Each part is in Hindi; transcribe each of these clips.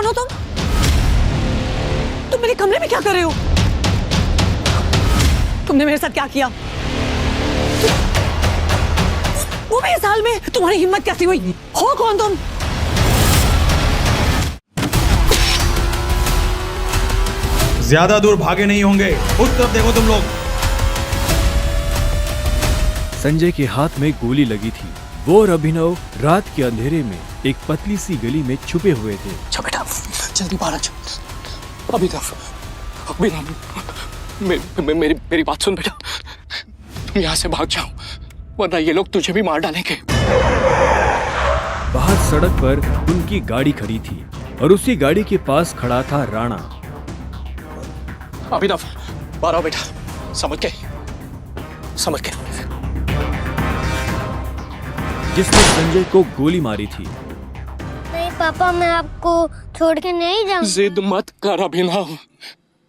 हो तुम मेरे कमरे में क्या कर रहे हो? तुमने मेरे साथ क्या किया? वो भी इस हाल में तुम्हारी हिम्मत कैसी हुई? हो कौन तुम? ज्यादा दूर भागे नहीं होंगे, उस तरफ देखो तुम लोग। संजय के हाथ में गोली लगी थी। वो और अभिनव रात के अंधेरे में एक पतली सी गली में छुपे हुए थे। अच्छा बेटा, जल्दी बाहर आ जाओ। अभिनव, मेरी बात सुन बेटा, तुम यहाँ से भाग जाओ वरना ये लोग तुझे भी मार डालेंगे। बाहर सड़क पर उनकी गाड़ी खड़ी थी और उसी गाड़ी के पास खड़ा था राणा। अभिनव, बाहर आओ बेटा। समझ के जिसने संजय को गोली मारी थी। नहीं पापा, मैं आपको छोड़ के नहीं जाऊंगा। जिद मत कर अभिनव।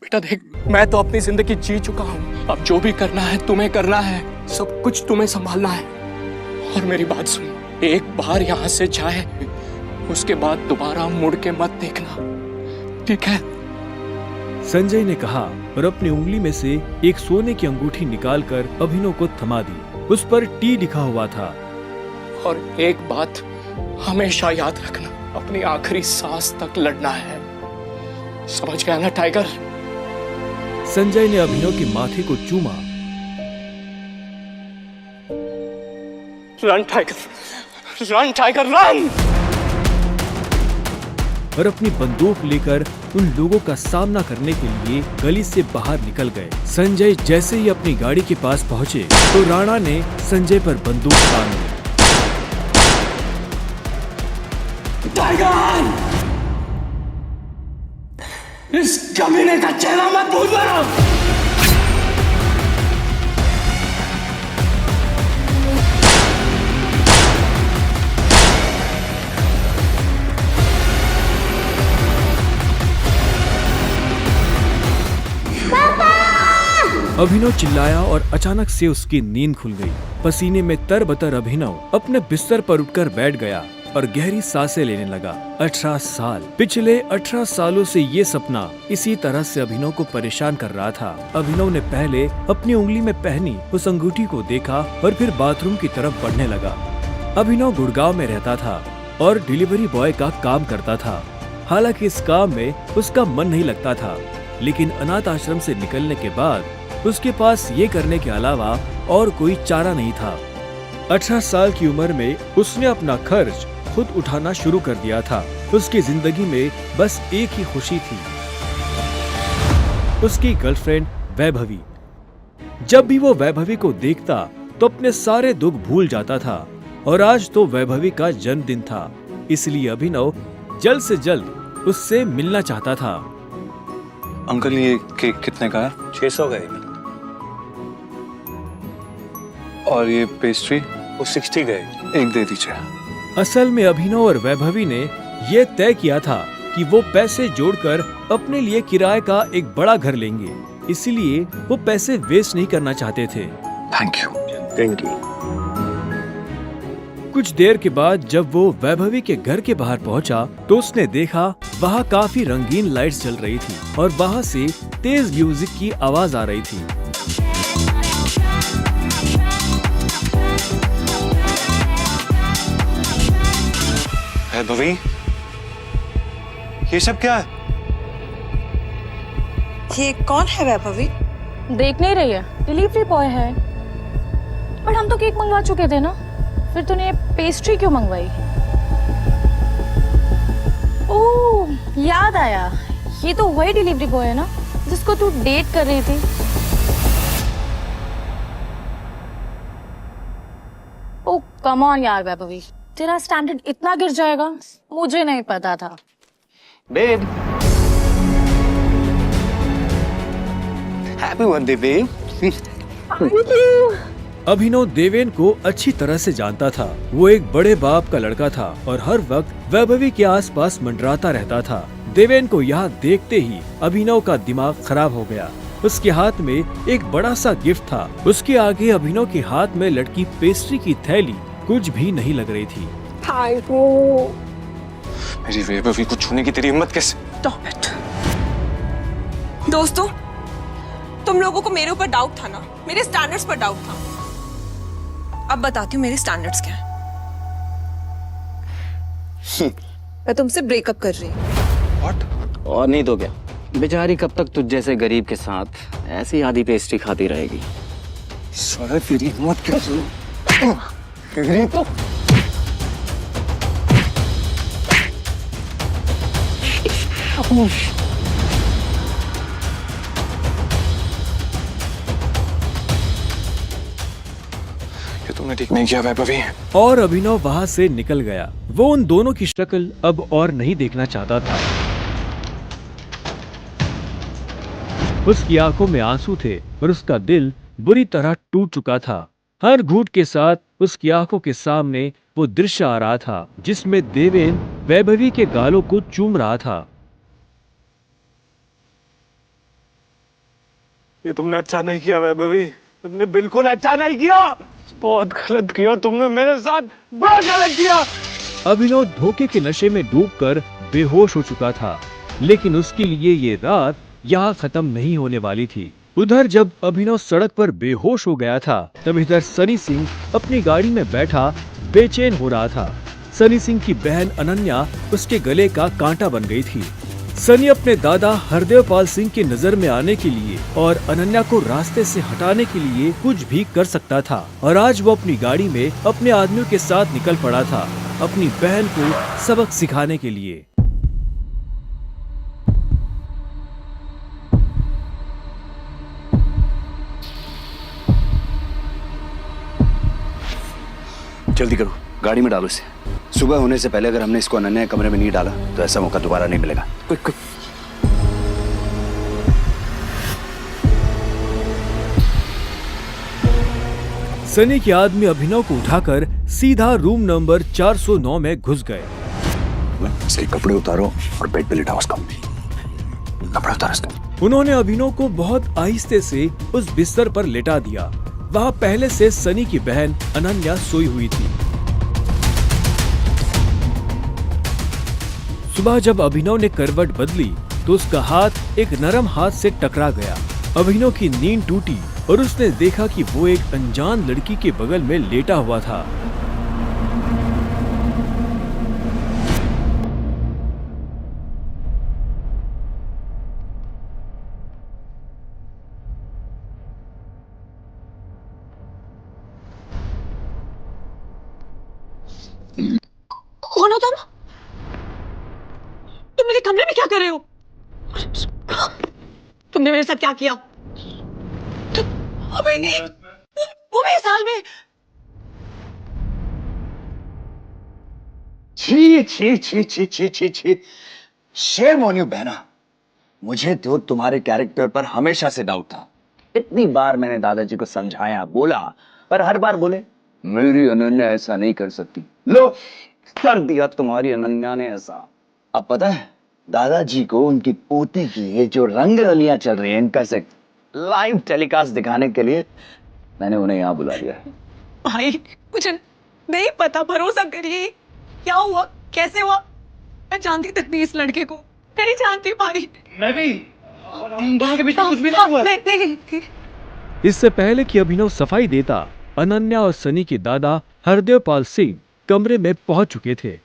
बेटा देख, मैं तो अपनी जिंदगी जी चुका हूँ। अब जो भी करना है तुम्हें करना है, सब कुछ तुम्हें संभालना है। और मेरी बात सुन, एक बार यहाँ से जाए उसके बाद दोबारा मुड़ के मत देखना, ठीक है? संजय ने कहा और अपनी उंगली में से एक सोने की अंगूठी निकालकर अभिनव को थमा दी। उस पर टी लिखा हुआ था। और एक बात हमेशा याद रखना, अपनी आखिरी सांस तक लड़ना है। समझ गया ना टाइगर? संजय ने अभिनव के माथे को चूमा। Run tiger, run tiger run! और अपनी बंदूक लेकर उन लोगों का सामना करने के लिए गली से बाहर निकल गए। संजय जैसे ही अपनी गाड़ी के पास पहुंचे तो राणा ने संजय पर बंदूक तान दी। टाइगर, इस कमीने का चेहरा मत भूलना। अभिनव चिल्लाया और अचानक से उसकी नींद खुल गई। पसीने में तरबतर अभिनव अपने बिस्तर पर उठकर बैठ गया और गहरी सांसें लेने लगा। 18 साल, पिछले 18 सालों से ये सपना इसी तरह से अभिनव को परेशान कर रहा था। अभिनव ने पहले अपनी उंगली में पहनी उस अंगूठी को देखा और फिर बाथरूम की तरफ बढ़ने लगा। अभिनव गुड़गांव में रहता था और डिलीवरी बॉय का काम करता था। हालांकि इस काम में उसका मन नहीं लगता था, लेकिन अनाथ आश्रम से निकलने के बाद उसके पास ये करने के अलावा और कोई चारा नहीं था। 18 साल की उम्र में उसने अपना खर्च खुद उठाना शुरू कर दिया था। उसकी जिंदगी में बस एक ही खुशी थी, उसकी गर्लफ्रेंड वैभवी। जब भी वो वैभवी को देखता तो अपने सारे दुख भूल जाता था। और आज तो वैभवी का जन्मदिन था, इसलिए अभिनव जल्द से जल्द उससे मिलना चाहता था। अंकल, ये केक कितने का है? 600 का है। और ये पेस्ट्री? वो 60 का है। एक दे दीजिए। असल में अभिनव और वैभवी ने ये तय किया था कि वो पैसे जोड़कर अपने लिए किराए का एक बड़ा घर लेंगे, इसलिए वो पैसे वेस्ट नहीं करना चाहते थे। Thank you. Thank you. कुछ देर के बाद जब वो वैभवी के घर के बाहर पहुंचा तो उसने देखा वहाँ काफी रंगीन लाइट्स जल रही थी और वहाँ से तेज म्यूजिक की आवाज आ रही थी। वैभवी, ये सब क्या है? ये कौन है वैभवी? देख नहीं रही है, डिलीवरी बॉय है। पर हम तो केक मंगवा चुके थे ना, फिर तूने पेस्ट्री क्यों मंगवाई? ओह, याद आया, ये तो वही डिलीवरी बॉय है ना जिसको तू डेट कर रही थी। ओह कम ऑन यार वैभवी, तेरा स्टैंडर्ड इतना गिर जाएगा मुझे नहीं पता था। Babe, happy birthday babe. Abhinav Deven को अच्छी तरह से जानता था। वो एक बड़े बाप का लड़का था और हर वक्त वैभवी के आसपास मंडराता रहता था। देवेन को यहाँ देखते ही अभिनव का दिमाग खराब हो गया। उसके हाथ में एक बड़ा सा गिफ्ट था। उसके आगे अभिनव के हाथ में लटकी पेस्ट्री की थैली कुछ भी नहीं लग रही थी। मेरी वैभवी को छूने की तेरी हिम्मत कैसे? Stop it. दोस्तों, तुम लोगों को मेरे ऊपर डाउट था ना, मेरे स्टैंडर्ड्स पर डाउट था। अब बताती हूँ मेरे स्टैंडर्ड्स क्या है। मैं तुमसे ब्रेकअप कर रही हूँ। और नहीं तो क्या, बेचारी कब तक तुझ जैसे गरीब के साथ ऐसी आधी पेस्ट्री खाती रहेगी। साला तेरी हिम्मत कैसे? तेरी तो ये तुमने ठीक नहीं किया वैभवी। और अभिनव वहां से निकल गया। वो उन दोनों की शक्ल अब और नहीं देखना चाहता था। उसकी आंखों में आंसू थे और उसका दिल बुरी तरह टूट चुका था। हर घूंट के साथ उसकी आंखों के सामने वो दृश्य आ रहा था जिसमें देवेन वैभवी के गालों को चूम रहा था। ये तुमने अच्छा नहीं किया वैभवी, तुमने बिल्कुल अच्छा नहीं किया। बहुत गलत किया तुमने मेरे साथ, बहुत गलत किया। अभिनव धोखे के नशे में डूबकर बेहोश हो चुका था, लेकिन उसके लिए ये रात यहाँ खत्म नहीं होने वाली थी। उधर जब अभिनव सड़क पर बेहोश हो गया था, तब इधर सनी सिंह अपनी गाड़ी में बैठा बेचैन हो रहा था। सनी सिंह की बहन अनन्या उसके गले का कांटा बन गई थी। सनी अपने दादा हरदेवपाल सिंह की नजर में आने के लिए और अनन्या को रास्ते से हटाने के लिए कुछ भी कर सकता था, और आज वो अपनी गाड़ी में अपने आदमियों के साथ निकल पड़ा था अपनी बहन को सबक सिखाने के लिए। जल्दी करो, गाड़ी में डालो इसे। सुबह होने से पहले अगर हमने इसको अनन्या के कमरे में नहीं डाला तो ऐसा मौका दोबारा नहीं मिलेगा। Quick quick. सनी के आदमी अभिनव को उठाकर सीधा रूम नंबर 409 में घुस गए। इसके कपड़े उतारो और बेड पे लिटाओ उसको। कपड़े उतारो इसका। उन्होंने अभिनव को बहुत आहिस्ते से उस बिस्तर पर लेटा दिया। वहाँ पहले से सनी की बहन अनन्या सोई हुई थी। सुबह जब अभिनव ने करवट बदली तो उसका हाथ एक नरम हाथ से टकरा गया। अभिनव की नींद टूटी और उसने देखा कि वो एक अनजान लड़की के बगल में लेटा हुआ था। कौन हो तुम? तुम मेरे कमरे में क्या कर रहे हो? तुमने मेरे साथ क्या किया? अबे नहीं, वो मेरे साल में। छी छी छी छी छी छी छी। शेम ऑन यू बहना। मुझे तो तुम्हारे कैरेक्टर पर हमेशा से डाउट था। इतनी बार मैंने दादाजी को समझाया, बोला, पर हर बार बोले मेरी अनन्या ऐसा नहीं कर सकती। लो, कर दिया तुम्हारी अनन्या ने ऐसा। अब पता है दादाजी को उनकी पोती की ये जो रंग रलियां चल रही है इनका से लाइव टेलीकास्ट दिखाने के लिए मैंने उन्हें यहाँ बुला लिया है। भाई मुझे नहीं पता, भरोसा करिए। क्या हुआ, कैसे हुआ? मैं जानती तक नहीं इस लड़के को, नहीं जानती भाई। मैं भी, हम दोनों के बीच में कुछ भी नहीं हुआ। नहीं। इससे पहले कि अभिनव सफाई देता, अनन्या और सनी के दादा हरदेवपाल सिंह कमरे में पहुंच चुके थे।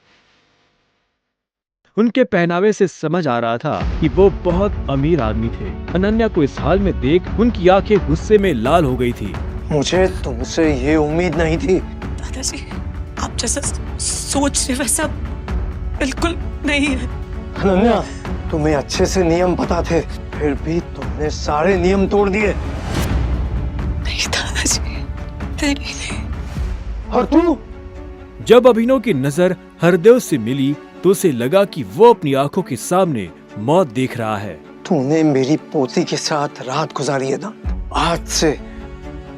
उनके पहनावे से समझ आ रहा था कि वो बहुत अमीर आदमी थे। अनन्या को इस हाल में देख उनकी आंखें गुस्से में लाल हो गई थी। मुझे तुमसे ये उम्मीद नहीं थी। दादाजी, आप जैसा सोच रहे वैसा बिल्कुल नहीं है। अनन्या, तुम्हें अच्छे से नियम पता थे, फिर भी तुमने सारे नियम तोड़ दिए। नहीं दादाजी, नहीं। और तू? जब अभिनव की नजर हरदेव से मिली तो उसे लगा कि वो अपनी आंखों के सामने मौत देख रहा है। तूने मेरी पोती के साथ रात गुजारी है ना, आज से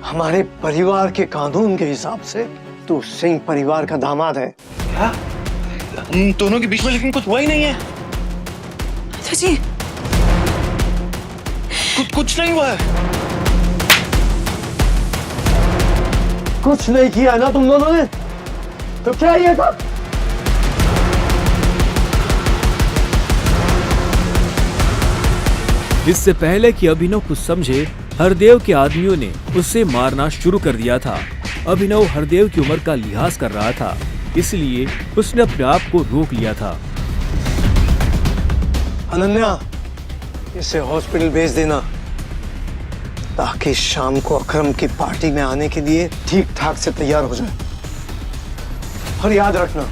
हमारे परिवार के कानून के हिसाब से तू सिंह परिवार का दामाद है। क्या? उन दोनों के बीच में लेकिन कुछ हुआ ही नहीं है। दादाजी, कुछ नहीं हुआ है। कुछ नहीं किया ना तुम दोनों ने, तो क्या ये था? इससे पहले कि अभिनव कुछ समझे, हरदेव के आदमियों ने उसे मारना शुरू कर दिया था। अभिनव हरदेव की उम्र का लिहाज कर रहा था, इसलिए उसने अपने आप को रोक लिया था। अनन्या, इसे हॉस्पिटल भेज देना ताकि शाम को अकरम की पार्टी में आने के लिए ठीक ठाक से तैयार हो जाए। और याद रखना,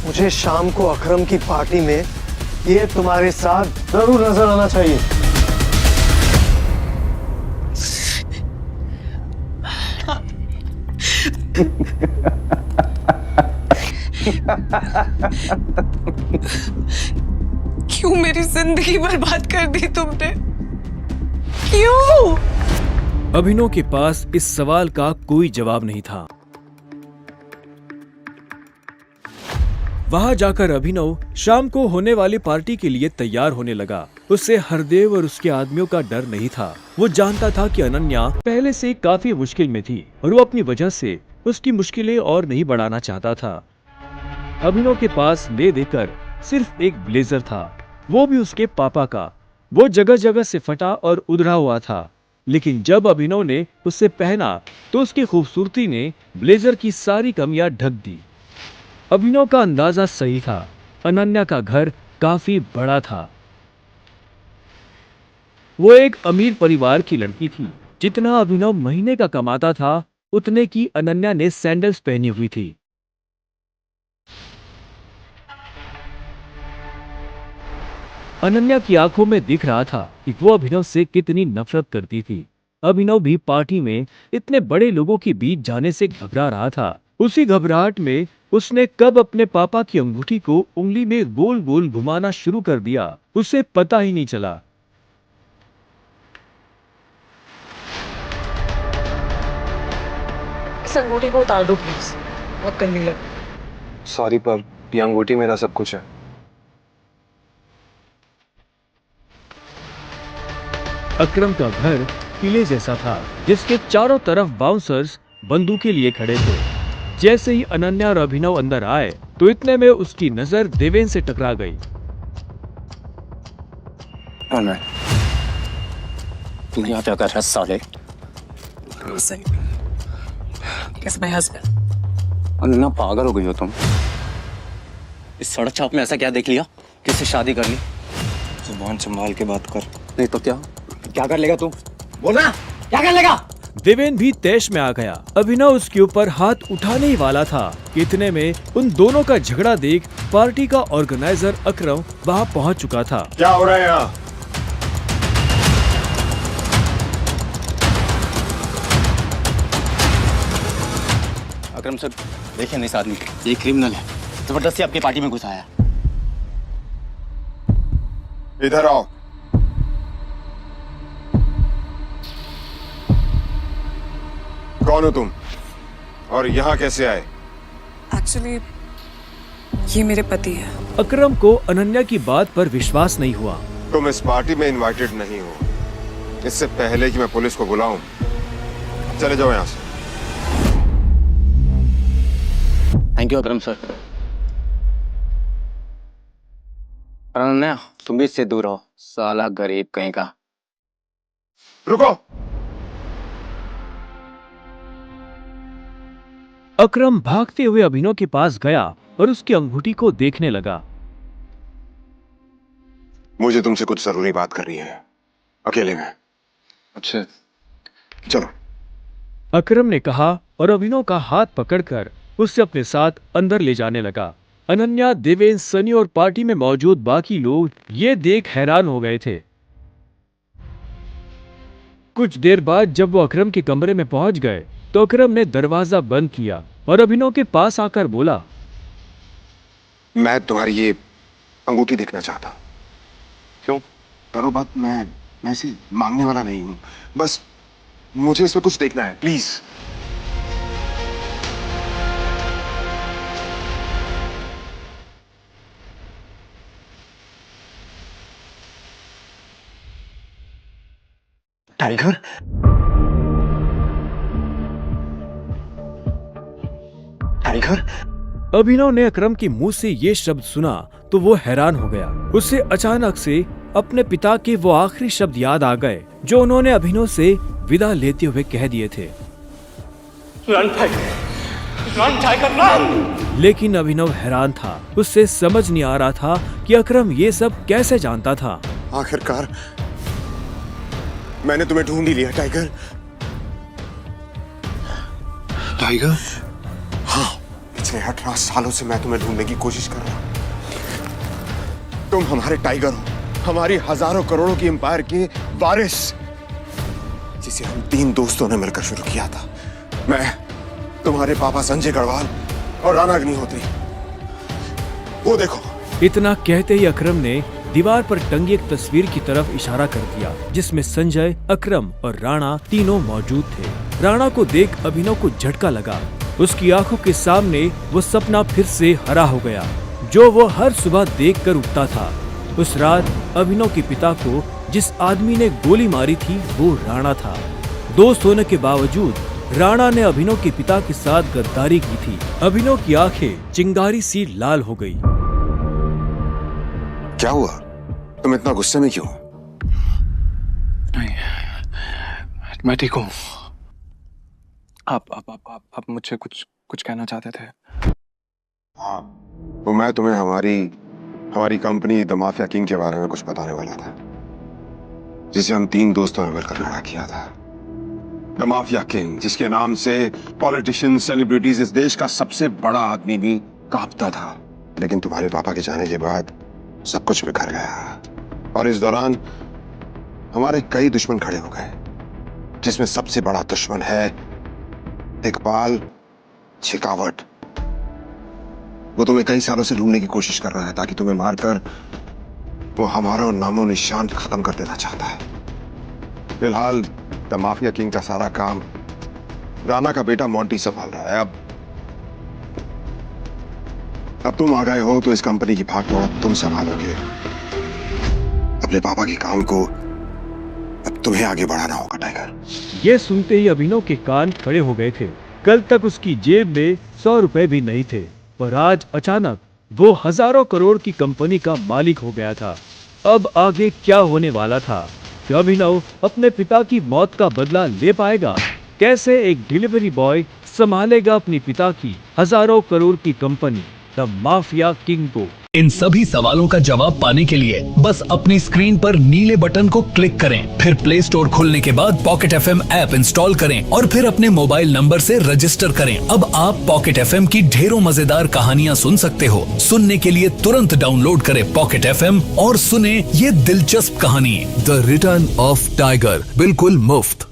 मुझे शाम को अकरम की पार्टी में ये तुम्हारे साथ जरूर नजर आना चाहिए। क्यों मेरी जिंदगी बर्बाद कर दी तुमने? क्यों? अभिनव के पास इस सवाल का कोई जवाब नहीं था। वहां जाकर अभिनव शाम को होने वाली पार्टी के लिए तैयार होने लगा। उसे हरदेव और उसके आदमियों का डर नहीं था। वो जानता था कि अनन्या पहले से काफी मुश्किल में थी और वो अपनी वजह से उसकी मुश्किलें और नहीं बढ़ाना चाहता था। अभिनव के पास ले देकर सिर्फ एक ब्लेजर था, वो भी उसके पापा का। वो जगह जगह से फटा और उधड़ा हुआ था, लेकिन जब अभिनव ने उसे पहना तो उसकी खूबसूरती ने ब्लेजर की सारी कमियां ढक दी। अभिनव का अंदाजा सही था, अनन्या का घर काफी बड़ा था। वो एक अमीर परिवार की लड़की थी। जितना अभिनव महीने का कमाता था, उतने की अनन्या ने सैंडल्स पहनी हुई थी। अनन्या की आंखों में दिख रहा था कि वो अभिनव से कितनी नफरत करती थी। अभिनव भी पार्टी में इतने बड़े लोगों के बीच जाने से घबरा रहा था। उसी घबराहट में उसने कब अपने पापा की अंगूठी को उंगली में गोल गोल घुमाना शुरू कर दिया, उसे पता ही नहीं चला। इस अंगूठी को उतार दो प्लीज, बहुत गंदी लग। सॉरी पर ये अंगूठी मेरा सब कुछ है। अकरम का घर किले जैसा था, जिसके चारों तरफ बाउंसर्स बंदूकें लिए खड़े थे। जैसे ही अनन्या और अभिनव अंदर आए तो इतने में उसकी नजर देवेन से टकरा गई। तू यहाँ क्या कर रहा है साले? अनन्या पागल हो गई हो तुम? इस सड़क छाप में ऐसा क्या देख लिया? किससे शादी कर ली? जुबान संभाल के बात कर। नहीं तो क्या कर लेगा तू? बोलना, क्या कर लेगा? देवेन भी तैश में आ गया। अभिनव उसके ऊपर हाथ उठाने ही वाला था। इतने में उन दोनों का झगड़ा देख पार्टी का ऑर्गेनाइजर अकरम वहां पहुंच चुका था। क्या हो रहा है यहाँ? अकरम सर, देखिए इस आदमी, ये क्रिमिनल है, जबरदस्ती आपकी पार्टी में घुसाया। इधर आओ। कौन हो तुम और यहाँ कैसे आए? एक्चुअली ये मेरे पति है। अकरम को अनन्या की बात पर विश्वास नहीं हुआ। तुम इस पार्टी में इनवाइटेड नहीं हो। इससे पहले कि मैं पुलिस को बुलाऊं, चले जाओ यहाँ से। Thank you Akram sir. Ananya, तुम भी इससे दूर रहो, साला गरीब कहीं का। रुको। अकरम भागते हुए अभिनव के पास गया और उसकी अंगूठी को देखने लगा। मुझे तुमसे कुछ जरूरी बात करनी है, अकेले में। अच्छा, चलो। अकरम ने कहा और अभिनव का हाथ पकड़कर उसे अपने साथ अंदर ले जाने लगा। अनन्या, देवेन, सनी और पार्टी में मौजूद बाकी लोग ये देख हैरान हो गए थे। कुछ देर बाद जब वो अकरम के कमरे में पहुंच गए तो अकरम ने दरवाजा बंद किया और अभिनव के पास आकर बोला, मैं तुम्हारी ये अंगूठी देखना चाहता। क्यों? करो बात। मैं ऐसे मांगने वाला नहीं हूं, बस मुझे इसमें कुछ देखना है, प्लीज। टाइगर? टाइगर? अभिनव ने अकरम के मुंह से ये शब्द सुना तो वो हैरान हो गया। उसे अचानक से अपने पिता के वो आखिरी शब्द याद आ गए जो उन्होंने अभिनव से विदा लेते हुए कह दिए थे। Run tiger run. लेकिन अभिनव हैरान था, उससे समझ नहीं आ रहा था कि अकरम ये सब कैसे जानता था। आखिरकार मैंने तुम्हें ढूंढ ही लिया टाइगर। टाइगर? हाँ, पिछले 18 सालों से मैं तुम्हें ढूंढने की कोशिश कर रहा हूं। तुम हमारे टाइगर हो, हमारी हजारों करोड़ों की एम्पायर के वारिस, जिसे हम 3 दोस्तों ने मिलकर शुरू किया था। मैं, तुम्हारे पापा संजय गढ़वाल और राणा अग्निहोत्री। वो देखो। इतना कहते ही अकरम ने दीवार पर टंगी एक तस्वीर की तरफ इशारा कर दिया, जिसमें संजय, अकरम और राणा तीनों मौजूद थे। राणा को देख अभिनव को झटका लगा। उसकी आंखों के सामने वो सपना फिर से हरा हो गया जो वो हर सुबह देखकर उठता था। उस रात अभिनव के पिता को जिस आदमी ने गोली मारी थी वो राणा था। दोस्त होने के बावजूद राणा ने अभिनव के पिता के साथ गद्दारी की थी। अभिनव की आंखें चिंगारी सी लाल हो गई। क्या हुआ? तुम इतना गुस्से में क्यों? नहीं, मैं ठीक हूँ। आप मुझसे कुछ कहना चाहते थे? हाँ, तो मैं तुम्हें हमारी कंपनी द माफिया किंग के बारे में कुछ बताने वाला था, जिसे हम 3 दोस्तों ने मिलकर खड़ा किया था। द माफिया किंग, जिसके नाम से पॉलिटिशियन, सेलिब्रिटीज, इस देश का सबसे बड़ा आदमी भी कांपता था। लेकिन तुम्हारे पापा के जाने के बाद सब कुछ बिखर गया, और इस दौरान हमारे कई दुश्मन खड़े हो गए, जिसमें सबसे बड़ा दुश्मन है इकबाल शेखावत। वो तुम्हें कई सालों से ढूंढने की कोशिश कर रहा है, ताकि तुम्हें मारकर वो हमारा नामो निशान खत्म कर देना चाहता है। फिलहाल द माफिया किंग का सारा काम राणा का बेटा मोंटी संभाल रहा है। अब तुम आ गए हो तो इस कंपनी की भागदौड़ तुम संभालोगे। अपने पापा के काम को अब तुम्हें आगे बढ़ाना होगा टाइगर। ये सुनते ही अभिनव के कान खड़े हो गए थे। कल तक उसकी जेब में 100 रुपए भी नहीं थे, पर आज अचानक वो हजारों करोड़ की कंपनी का मालिक हो गया था। अब आगे क्या होने वाला था? क्या अभिनव अपने पिता की मौत का बदला ले पाएगा? कैसे एक डिलीवरी बॉय संभालेगा अपने पिता की हजारों करोड़ की कंपनी द माफिया किंग को? इन सभी सवालों का जवाब पाने के लिए बस अपनी स्क्रीन पर नीले बटन को क्लिक करें, फिर प्ले स्टोर खोलने के बाद पॉकेट FM ऐप इंस्टॉल करें और फिर अपने मोबाइल नंबर से रजिस्टर करें। अब आप पॉकेट FM की ढेरों मजेदार कहानियां सुन सकते हो। सुनने के लिए तुरंत डाउनलोड करें पॉकेट FM और सुने ये दिलचस्प कहानी द रिटर्न ऑफ टाइगर, बिल्कुल मुफ्त।